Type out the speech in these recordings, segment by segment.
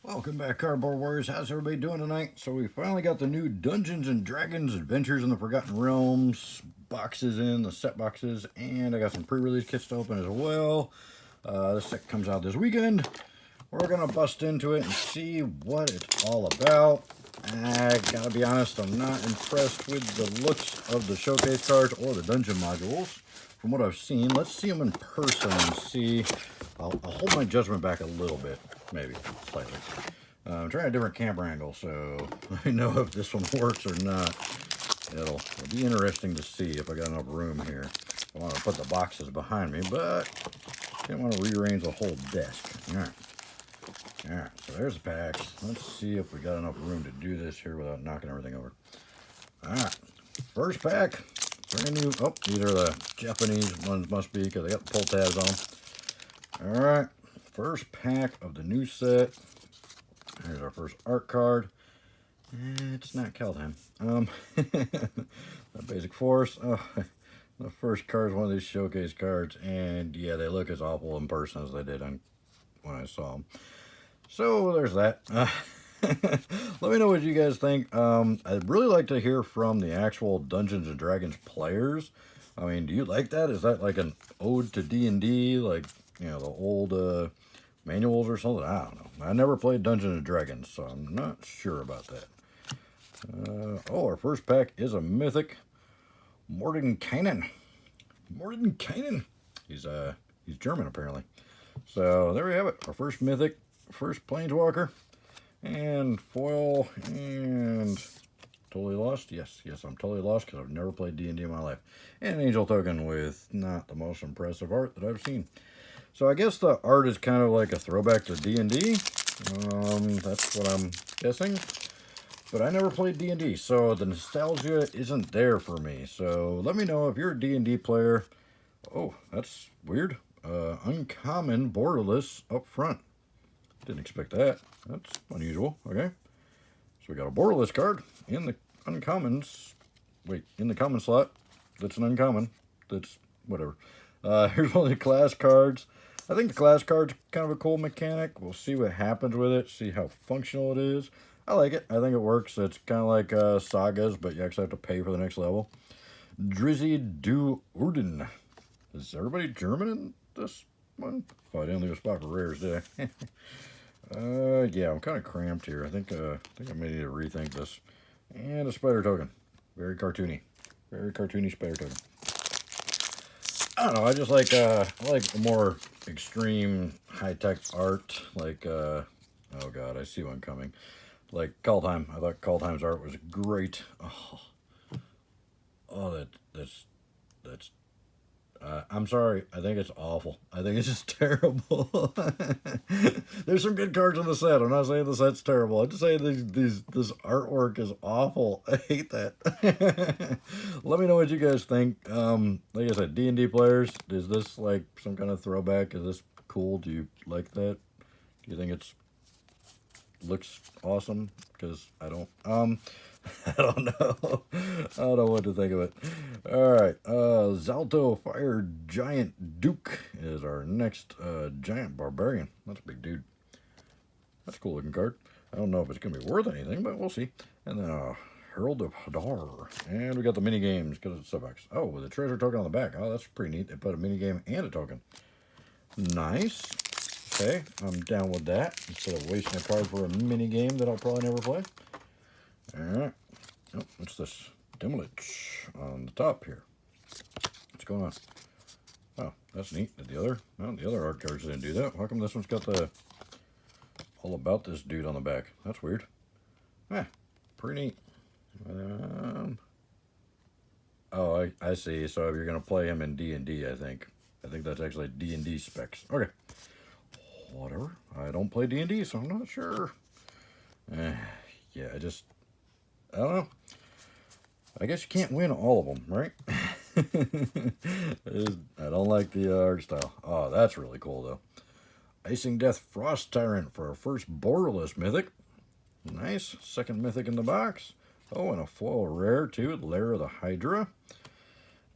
Welcome back, Cardboard Warriors. How's everybody doing tonight? So we finally got the new Dungeons and Dragons Adventures in the Forgotten Realms boxes in, the set boxes, and I got some pre-release kits to open as well. This set comes out this weekend. We're going to bust into it and see what it's all about. I gotta be honest, I'm not impressed with the looks of the showcase cards or the dungeon modules. From what I've seen, let's see them in person and see. I'll hold my judgment back a little bit, maybe, slightly. I'm trying a different camera angle, so I know if this one works or not. It'll be interesting to see if I got enough room here. I want to put the boxes behind me, but didn't want to rearrange the whole desk. Alright, so there's the packs. Let's see if we got enough room to do this here without knocking everything over. Alright, first pack. Brand new. Oh, these are the Japanese ones, must be, because they got the pull tabs on. Alright, first pack of the new set. Here's our first art card. It's not Kaldheim. The Basic Force. Oh, the first card is one of these showcase cards, and yeah, they look as awful in person as they did when I saw them. So there's that. Let me know what you guys think. I'd really like to hear from the actual Dungeons and Dragons players. I mean, do you like that? Is that like an ode to D&D, like, you know, the old manuals or something? I don't know. I never played Dungeons and Dragons, so I'm not sure about that. Our first pack is a mythic, Mordenkainen. Mordenkainen. He's German apparently. So there we have it. Our first mythic, first planeswalker. And foil, and totally lost. Yes, I'm totally lost because I've never played D&D in my life. And an angel token with not the most impressive art that I've seen. So I guess the art is kind of like a throwback to D&D. That's what I'm guessing. But I never played D&D, so the nostalgia isn't there for me. So let me know if you're a D&D player. Oh, that's weird. Uncommon borderless up front. Didn't expect that. That's unusual. Okay. So we got a borderless card in the uncommons. Wait, in the common slot. That's an uncommon. That's whatever. Here's one of the class cards. I think the class card's kind of a cool mechanic. We'll see what happens with it. See how functional it is. I like it. I think it works. It's kind of like Sagas, but you actually have to pay for the next level. Drizzy du Urden. Is everybody German in this one? Oh, I didn't leave a spot for rares, did I? Yeah, I'm kind of cramped here. I think I may need to rethink this. And a spider token. Very cartoony. Very cartoony spider token. I don't know, I just like I like the more extreme high-tech art. Like oh god, I see one coming. Like Kaldheim. I thought Kaldheim's art was great. Oh, that's I'm sorry. I think it's awful. I think it's just terrible. There's some good cards in the set. I'm not saying the set's terrible. I'm just saying this artwork is awful. I hate that. Let me know what you guys think. Like I said, D&D players, is this like some kind of throwback? Is this cool? Do you like that? Do you think it's looks awesome? Because I don't. I don't know. I don't know what to think of it. Alright, Zalto Fire Giant Duke is our next giant barbarian. That's a big dude. That's a cool looking card. I don't know if it's going to be worth anything, but we'll see. And then Herald of Hadar. And we got the mini games because it's subbox. Oh, with a treasure token on the back. Oh, that's pretty neat. They put a mini game and a token. Nice. Okay, I'm down with that. Instead of wasting a card for a mini game that I'll probably never play. Alright. Oh, what's this? Dimlich on the top here. What's going on? Oh, that's neat. Did the other art cards didn't do that. How come this one's got the all about this dude on the back? That's weird. Pretty neat. Oh, I see. So if you're gonna play him in D&D, I think that's actually D&D specs. Okay. Whatever. I don't play D&D, so I'm not sure. Yeah, I don't know. I guess you can't win all of them, right? I don't like the art style. Oh, that's really cool, though. Icing Death Frost Tyrant for our first borderless mythic. Nice. Second mythic in the box. Oh, and a foil rare, too. Lair of the Hydra.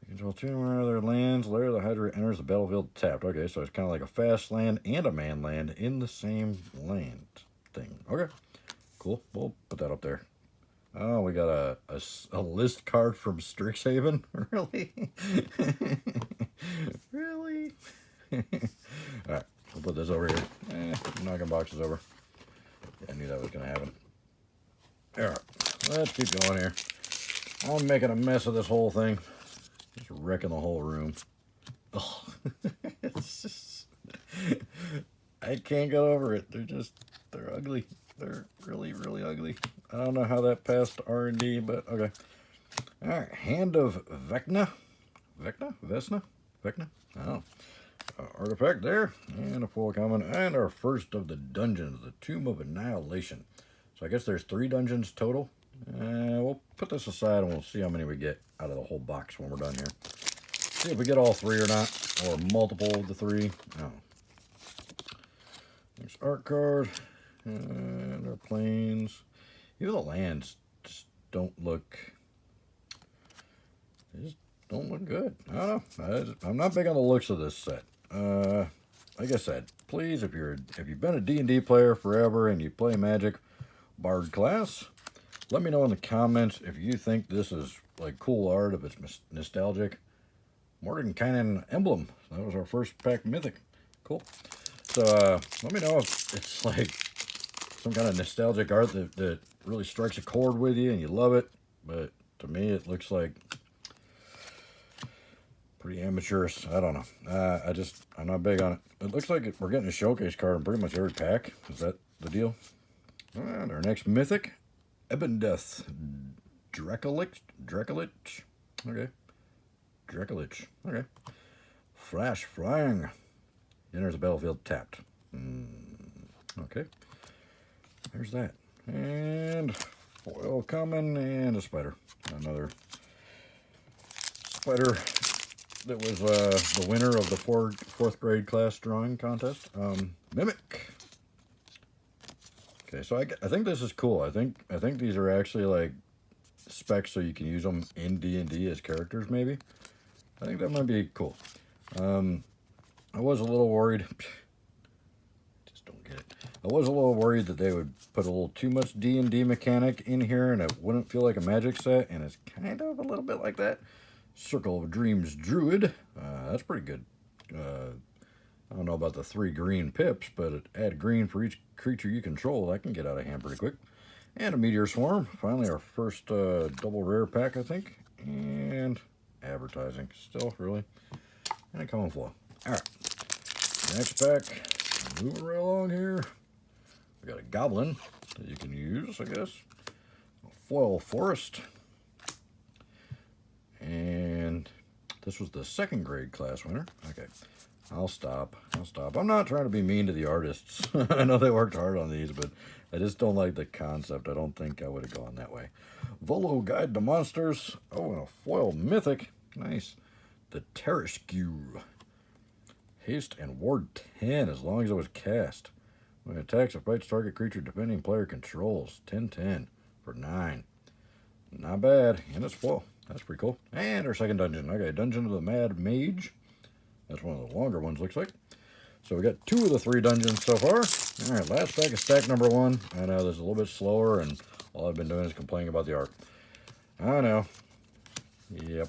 You control two more other lands. Lair of the Hydra enters the battlefield tapped. Okay, so it's kind of like a fast land and a man land in the same land. thing. Okay, cool. We'll put that up there. Oh, we got a list card from Strixhaven? Really? Really? Alright, we'll put this over here. Knocking boxes over. Yeah, I knew that was going to happen. Alright, let's keep going here. I'm making a mess of this whole thing. Just wrecking the whole room. Oh, it's just... I can't get over it. They're ugly. They're really, really ugly. I don't know how that passed R&D, but okay. Alright, Hand of Vecna. Vesna? Vecna? I don't know. Artifact there, and a foil common, and our first of the dungeons, the Tomb of Annihilation. So I guess there's 3 dungeons total. We'll put this aside and we'll see how many we get out of the whole box when we're done here. See if we get all 3 or not, or multiple of the 3. Oh. There's art card, and our planes. Even the lands just don't look... They just don't look good. I don't know. I'm not big on the looks of this set. Like I said, please, if you've been a D&D player forever and you play Magic Bard class, let me know in the comments if you think this is like cool art, if it's nostalgic. Mordenkainen Emblem. That was our first pack Mythic. Cool. So let me know if it's like some kind of nostalgic art that really strikes a chord with you and you love it. But to me, it looks like pretty amateurish. I don't know. I'm not big on it. It looks like we're getting a showcase card in pretty much every pack. Is that the deal? And our next Mythic, Ebondeath Dracolich. Okay. Dracolich. Okay. Flash Flying. Enters the battlefield tapped. Okay. There's that. And foil common and a spider. Another spider that was the winner of the fourth grade class drawing contest. Mimic. Okay, so I think this is cool. I think these are actually like specs so you can use them in D&D as characters maybe. I think that might be cool. I was a little worried. Just don't get it. I was a little worried that they would put a little too much D&D mechanic in here and it wouldn't feel like a Magic set, and it's kind of a little bit like that. Circle of Dreams Druid. That's pretty good. I don't know about the 3 green pips, but add green for each creature you control. That can get out of hand pretty quick. And a Meteor Swarm. Finally, our first double rare pack, I think. And advertising. Still, really. And a common foil. Alright. Next pack. Moving right along here. We got a Goblin that you can use, I guess. A foil Forest. And this was the 2nd grade class winner. Okay, I'll stop. I'm not trying to be mean to the artists. I know they worked hard on these, but I just don't like the concept. I don't think I would have gone that way. Volo Guide to Monsters. Oh, and a foil Mythic. Nice. The Terraskew. Haste and Ward 10 as long as it was cast. When it attacks or fights target creature defending player controls. 10/10 for 9. Not bad. And it's foil. That's pretty cool. And our second dungeon. Okay, Dungeon of the Mad Mage. That's one of the longer ones, looks like. So we got 2 of the 3 dungeons so far. All right, last pack is stack number 1. I know this is a little bit slower, and all I've been doing is complaining about the art. I know. Yep.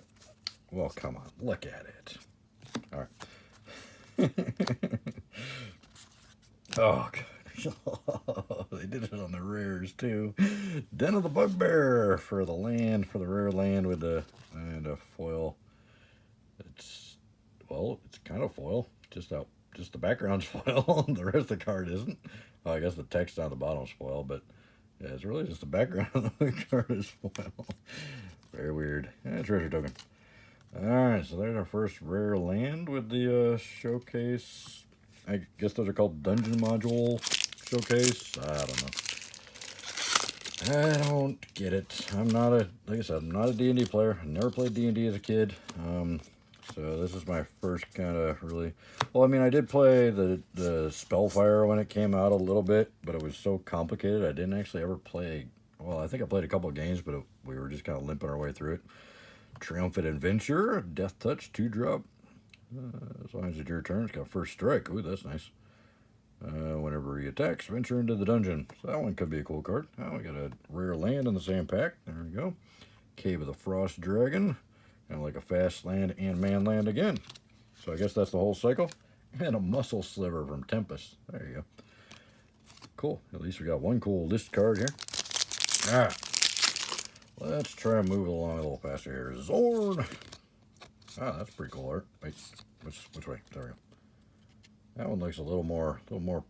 Well, come on. Look at it. All right. Oh, God. They did it on the rares too. Den of the Bugbear for the land, for the rare land with the and a foil. It's kind of foil. Just the background's foil. The rest of the card isn't. Well, I guess the text on the bottom's foil, but yeah, it's really just the background of the card is foil. Very weird. And treasure token. All right, so there's our first rare land with the showcase. I guess those are called dungeon module showcase. I don't know. I don't get it. I'm not like I said, I'm not a D&D player. I never played D&D as a kid. So this is my first kind of really, well, I mean, I did play the Spellfire when it came out a little bit, but it was so complicated. I didn't actually ever play, well, I think I played a couple of games, but we were just kind of limping our way through it. Triumphant Adventure, Death Touch, 2-drop. As long as it's your turn, it's got first strike. Ooh, that's nice. Whenever he attacks, venture into the dungeon. So that one could be a cool card. Oh, we got a rare land in the same pack. There we go. Cave of the Frost Dragon. Kind of like a fast land and man land again. So I guess that's the whole cycle. And a Muscle Sliver from Tempest. There you go. Cool. At least we got one cool list card here. Alright. Let's try and move along a little faster here. Zorn. Ah, that's pretty cool art. Wait, which way? There we go. That one looks a little more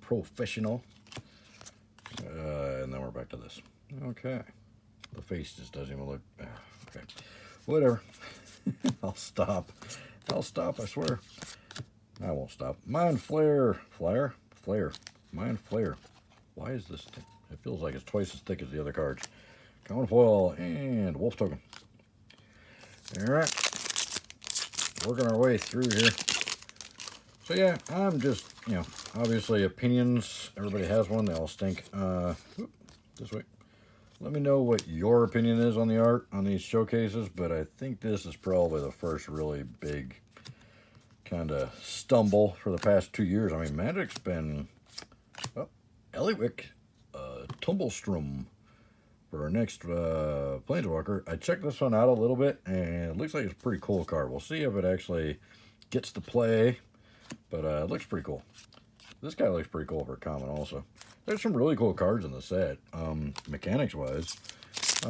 professional. And then we're back to this. Okay. The face just doesn't even look. Okay. Whatever. I'll stop. I swear. I won't stop. Mind Flare. Mind Flare. Why is this thing? It feels like it's twice as thick as the other cards. Common Foil and Wolf Token. Alright. Working our way through here. So yeah, I'm just, obviously opinions. Everybody has one. They all stink. This way. Let me know what your opinion is on the art on these showcases, but I think this is probably the first really big kind of stumble for the past 2 years. I mean, Magic's been... Oh, Eliwick, Tumblestrom for our next Planeswalker. I checked this one out a little bit, and it looks like it's a pretty cool card. We'll see if it actually gets to play, but it looks pretty cool. This guy looks pretty cool for a common also. There's some really cool cards in the set, mechanics-wise.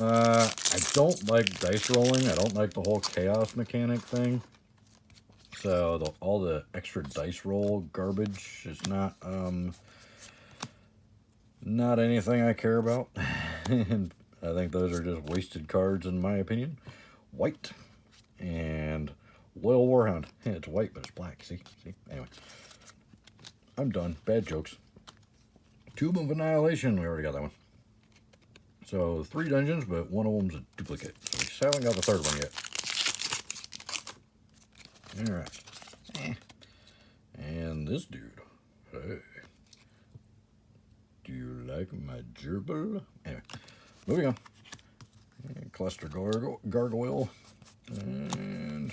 I don't like dice rolling. I don't like the whole chaos mechanic thing. So all the extra dice roll garbage is not anything I care about. And I think those are just wasted cards in my opinion. White and Loyal Warhound. It's white, but it's black. See? Anyway. I'm done. Bad jokes. Tube of Annihilation. We already got that one. So 3 dungeons, but one of them's a duplicate. So we still haven't got the third one yet. Alright. And this dude. Hey. Do you like my gerbil? Anyway. Moving on. And Cluster Gargoyle. And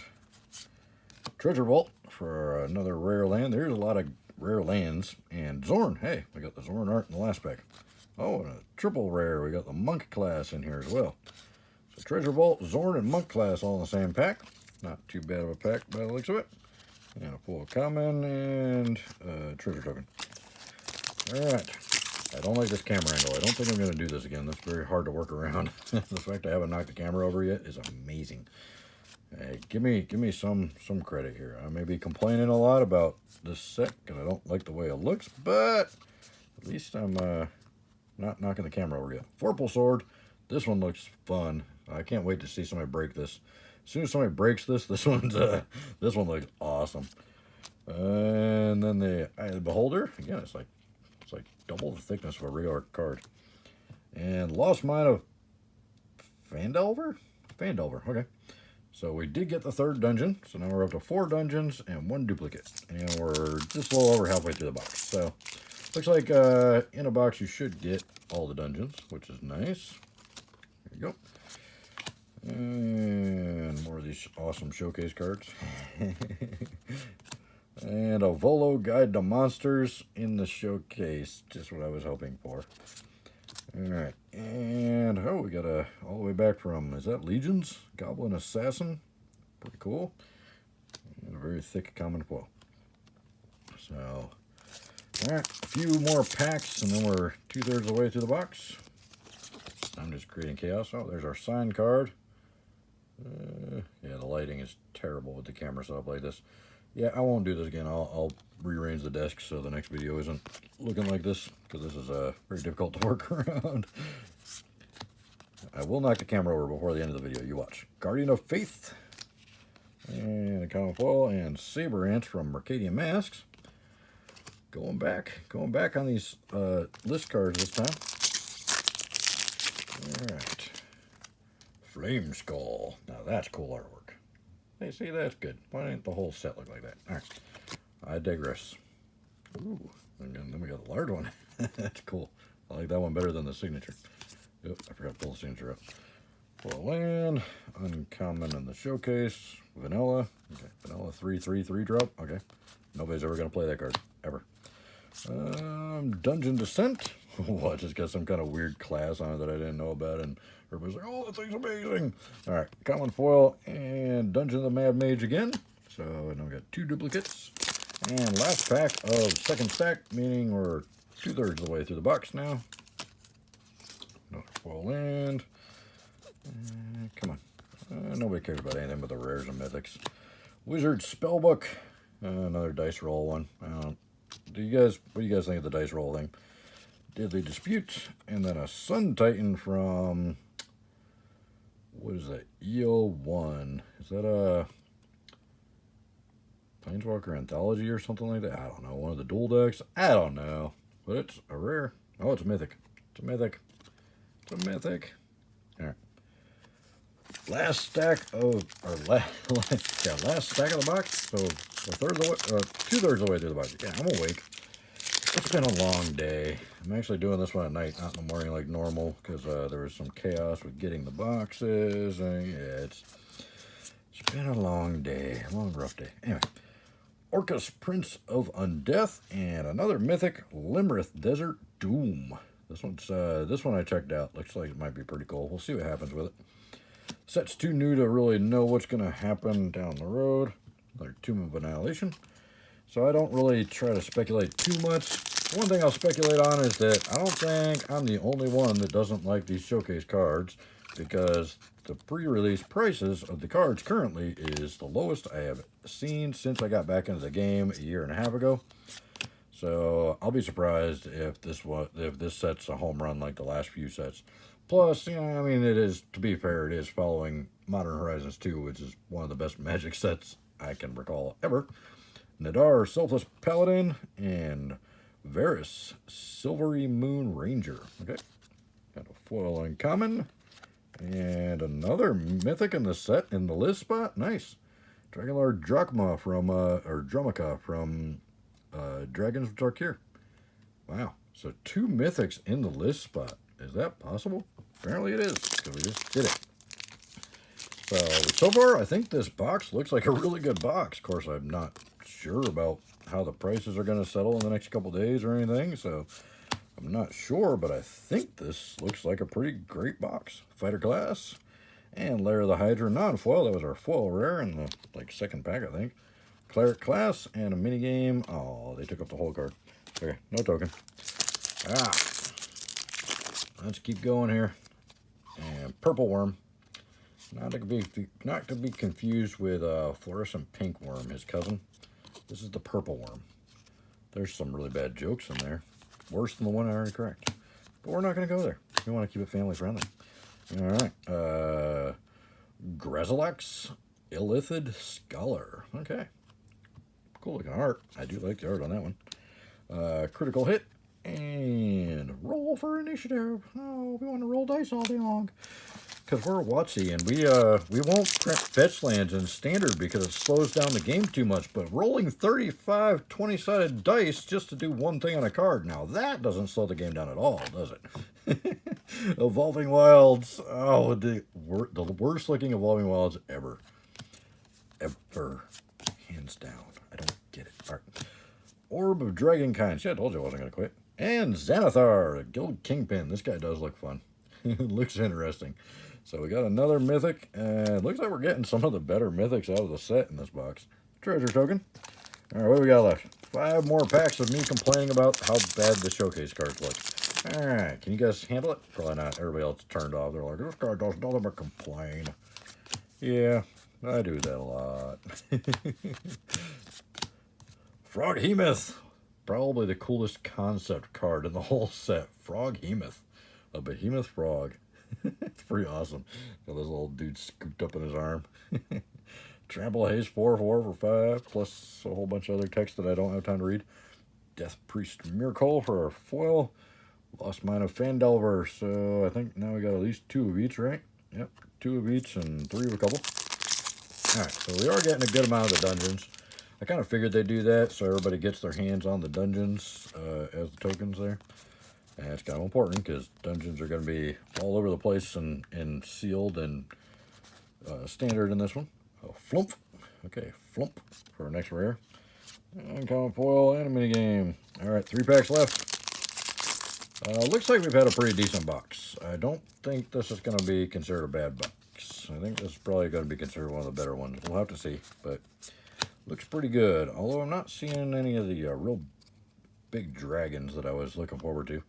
Treasure Vault for another rare land. There's a lot of rare lands. And Zorn. Hey, we got the Zorn art in the last pack. Oh, and a triple rare. We got the Monk class in here as well. So Treasure Vault, Zorn, and Monk class all in the same pack. Not too bad of a pack by the looks of it. And a full common and treasure token. Alright. I don't like this camera angle. I don't think I'm going to do this again. That's very hard to work around. The fact I haven't knocked the camera over yet is amazing. Hey, give me some credit here. I may be complaining a lot about this set because I don't like the way it looks, but at least I'm not knocking the camera over yet. Vorpal Sword. This one looks fun. I can't wait to see somebody break this. As soon as somebody breaks this, this one looks awesome. And then the Eye of the Beholder. Again, it's like double the thickness of a regular card. And Lost Mine of Phandelver? Phandelver, okay. So we did get the 3rd dungeon. So now we're up to 4 dungeons and 1 duplicate. And we're just a little over halfway through the box. So looks like in a box you should get all the dungeons, which is nice. There you go. And more of these awesome showcase cards. And a Volo Guide to Monsters in the showcase. Just what I was hoping for. Alright. And, oh, we got all the way back from, is that Legions? Goblin Assassin. Pretty cool. And a very thick common foil. So, alright. A few more packs, and then we're 2/3 of the way through the box. I'm just creating chaos. Oh, there's our sign card. Yeah, the lighting is terrible with the camera set up like this. Yeah, I won't do this again. I'll rearrange the desk so the next video isn't looking like this, because this is very difficult to work around. I will knock the camera over before the end of the video. You watch. Guardian of Faith. And a common foil and Saber Ant from Mercadian Masks. Going back on these list cards this time. Alright. Flame Skull. Now that's cool artwork. Hey, see, that's good. Why didn't the whole set look like that? Alright. I digress. Ooh. And then we got the large one. That's cool. I like that one better than the signature. Yep, I forgot to pull the signature up. Full land. Uncommon in the showcase. Vanilla. Okay. Vanilla 3/3/3 drop. Okay. Nobody's ever going to play that card. Ever. Dungeon Descent. Well, I just got some kind of weird class on it that I didn't know about, and everybody's like, oh, that thing's amazing. All right, common foil and Dungeon of the Mad Mage again. So now we got 2 duplicates. And last pack of second stack, meaning we're 2/3 of the way through the box now. Another foil land. Come on. Nobody cares about anything but the rares and mythics. Wizard Spellbook. Another dice roll one. What do you guys think of the dice roll thing? Deadly Dispute, and then a Sun Titan from, what is that, EO1. Is that a Planeswalker Anthology or something like that? I don't know. One of the dual decks? I don't know. But it's a rare. Oh, it's a mythic. It's a mythic. It's a mythic. All right. Last stack of, or last stack of the box. So a third of the way, 2/3 of the way through the box. Yeah, I'm awake. It's been a long day. I'm actually doing this one at night, not in the morning like normal, because there was some chaos with getting the boxes. And yeah, it's been a long day, a long rough day. Anyway, Orcus, Prince of Undeath, and another mythic, Limerith Desert Doom. This one I checked out. Looks like it might be pretty cool. We'll see what happens with it. Set's too new to really know what's going to happen down the road. Another Tomb of Annihilation. So I don't really try to speculate too much. One thing I'll speculate on is that I don't think I'm the only one that doesn't like these showcase cards, because the pre-release prices of the cards currently is the lowest I have seen since I got back into the game a year and a half ago. So I'll be surprised if this set's a home run like the last few sets. Plus, you know, I mean, it is, to be fair, it is following Modern Horizons 2, which is one of the best Magic sets I can recall ever. Nadar, Selfless Paladin, and Varus, Silvery Moon Ranger. Okay, got a foil uncommon, and another mythic in the set, in the list spot. Nice. Dragonlord Drachma from, or Drumica from Dragons of Tarkir. Wow, so 2 mythics in the list spot. Is that possible? Apparently it is, because we just did it. So far, I think this box looks like a really good box. Of course, I'm not sure about how the prices are going to settle in the next couple days or anything, so I'm not sure, but I think this looks like a pretty great box. Fighter class and Lair of the Hydra non-foil. That was our foil rare in the second pack, I think. Cleric class and a mini game. Oh, they took up the whole card. Okay, no token. Let's keep going here. And Purple Worm. Not to be confused with Fluorescent Pink Worm, his cousin. This is the Purple Worm. There's some really bad jokes in there. Worse than the one I already cracked. But we're not going to go there. We want to keep it family friendly. All right. Grezalax, Illithid Scholar. Okay. Cool looking art. I do like the art on that one. Critical hit. And roll for initiative. Oh, we want to roll dice all day long. Because we're WotC, and we won't print fetch lands in standard because it slows down the game too much. But rolling 35 20-sided dice just to do one thing on a card, now that doesn't slow the game down at all, does it? Evolving Wilds. Oh, the worst looking Evolving Wilds ever. Ever. Hands down. I don't get it. All right. Orb of Dragonkind. See, I told you I wasn't going to quit. And Xanathar, Guild Kingpin. This guy does look fun. Looks interesting. So we got another mythic, and it looks like we're getting some of the better mythics out of the set in this box. Treasure token. All right, what do we got left? 5 more packs of me complaining about how bad the showcase cards look. All right, can you guys handle it? Probably not. Everybody else turned off. They're like, this card does nothing but complain. Yeah, I do that a lot. Froghemoth. Probably the coolest concept card in the whole set. Froghemoth. A behemoth frog. It's pretty awesome. Got this little dude scooped up in his arm. Trample Haze 4/4 for 5, plus a whole bunch of other text that I don't have time to read. Death Priest Miracle for our foil. Lost Mine of Fandelver. So I think now we got at least 2 of each, right? Yep, 2 of each and 3 of a couple. Alright, so we are getting a good amount of the dungeons. I kind of figured they'd do that so everybody gets their hands on the dungeons as the tokens there. And it's kind of important because dungeons are going to be all over the place and sealed and standard in this one. Oh, Flump. Okay, Flump for our next rare. Uncommon foil and a mini game. All right, 3 packs left. Looks like we've had a pretty decent box. I don't think this is going to be considered a bad box. I think this is probably going to be considered one of the better ones. We'll have to see, but looks pretty good. Although I'm not seeing any of the real big dragons that I was looking forward to.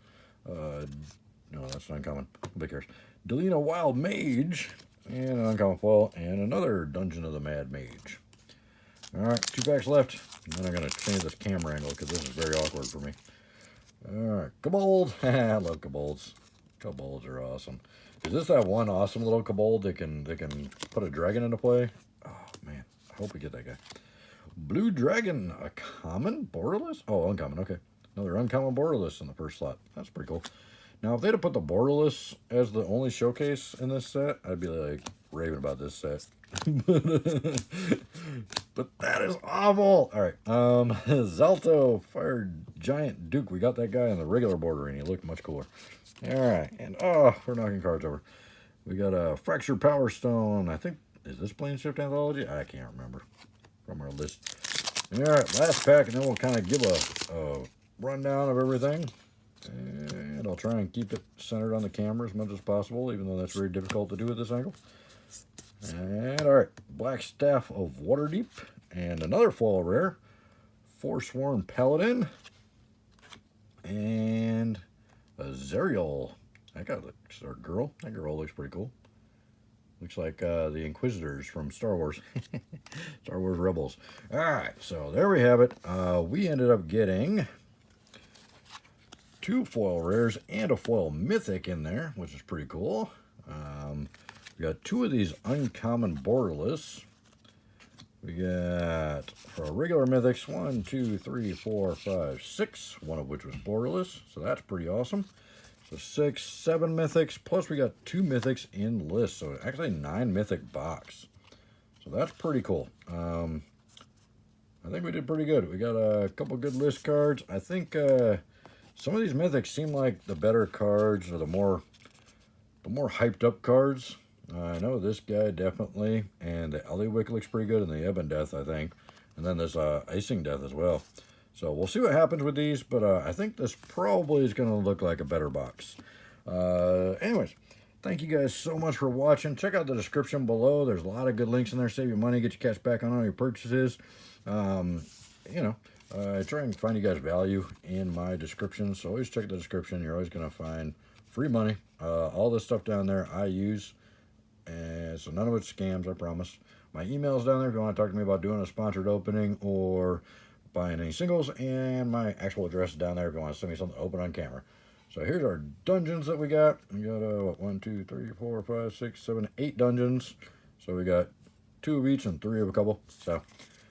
No, that's an uncommon. Who cares? Delina Wild Mage and an uncommon foil and another Dungeon of the Mad Mage. All right, 2 packs left. And then I'm going to change this camera angle because this is very awkward for me. Alright, Kobold. I love Kobolds. Kobolds are awesome. Is this that one awesome little Kobold that can put a dragon into play? Oh man, I hope we get that guy. Blue Dragon, a common borderless? Oh, uncommon, okay. Another uncommon borderless in the first slot. That's pretty cool. Now, if they'd have put the borderless as the only showcase in this set, I'd be like raving about this set. But that is awful. All right, Zalto Fire Giant Duke. We got that guy on the regular border, and he looked much cooler. All right, and oh, we're knocking cards over. We got a Fractured Power Stone. I think, is this Plane Shift Anthology? I can't remember from our list. All right, last pack, and then we'll kind of give a rundown of everything. And I'll try and keep it centered on the camera as much as possible, even though that's very difficult to do at this angle. And all right, Black Staff of Waterdeep, and another foil rare, Forsworn Paladin, and a Zerial. That guy looks, or girl. That girl looks pretty cool. Looks like the Inquisitors from Star Wars, Star Wars Rebels. All right, so there we have it. We ended up getting 2 foil rares and a foil mythic in there, which is pretty cool. We got 2 of these uncommon borderless. We got, for our regular mythics, 1, 2, 3, 4, 5, 6, one of which was borderless, so that's pretty awesome. So 6, 7 mythics, plus we got 2 mythics in list, so actually 9 mythic box. So that's pretty cool. I think we did pretty good. We got a couple good list cards. I think some of these mythics seem like the better cards, or the more hyped up cards. I know this guy definitely, and the Eliwick looks pretty good, and the Ebon Death, I think. And then there's Icing Death as well. So we'll see what happens with these, but I think this probably is going to look like a better box. Anyways, thank you guys so much for watching. Check out the description below. There's a lot of good links in there. Save your money, get your cash back on all your purchases. I try and find you guys value in my description, so always check the description. You're always going to find free money. All this stuff down there I use. And so none of it's scams, I promise. My email's down there if you want to talk to me about doing a sponsored opening or buying any singles, and my actual address is down there if you want to send me something to open on camera. So here's our dungeons that we got. We got 1, 2, 3, 4, 5, 6, 7, 8 dungeons. So we got 2 of each and 3 of a couple. So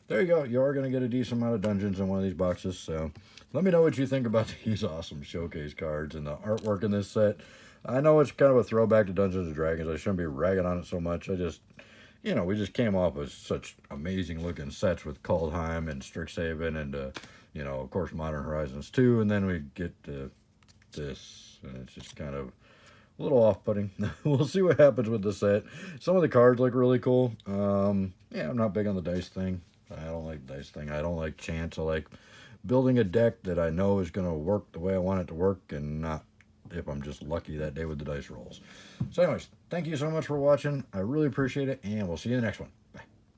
there you go. You are going to get a decent amount of dungeons in one of these boxes. So let me know what you think about these awesome showcase cards and the artwork in this set. I know it's kind of a throwback to Dungeons & Dragons. I shouldn't be ragging on it so much. I just, we just came off with such amazing looking sets with Kaldheim and Strixhaven and, of course, Modern Horizons 2. And then we get to this, and it's just kind of a little off-putting. We'll see what happens with the set. Some of the cards look really cool. Yeah, I'm not big on the dice thing. I don't like the dice thing. I don't like chance. I like building a deck that I know is going to work the way I want it to work, and not if I'm just lucky that day with the dice rolls. So anyways, thank you so much for watching. I really appreciate it, and we'll see you in the next one.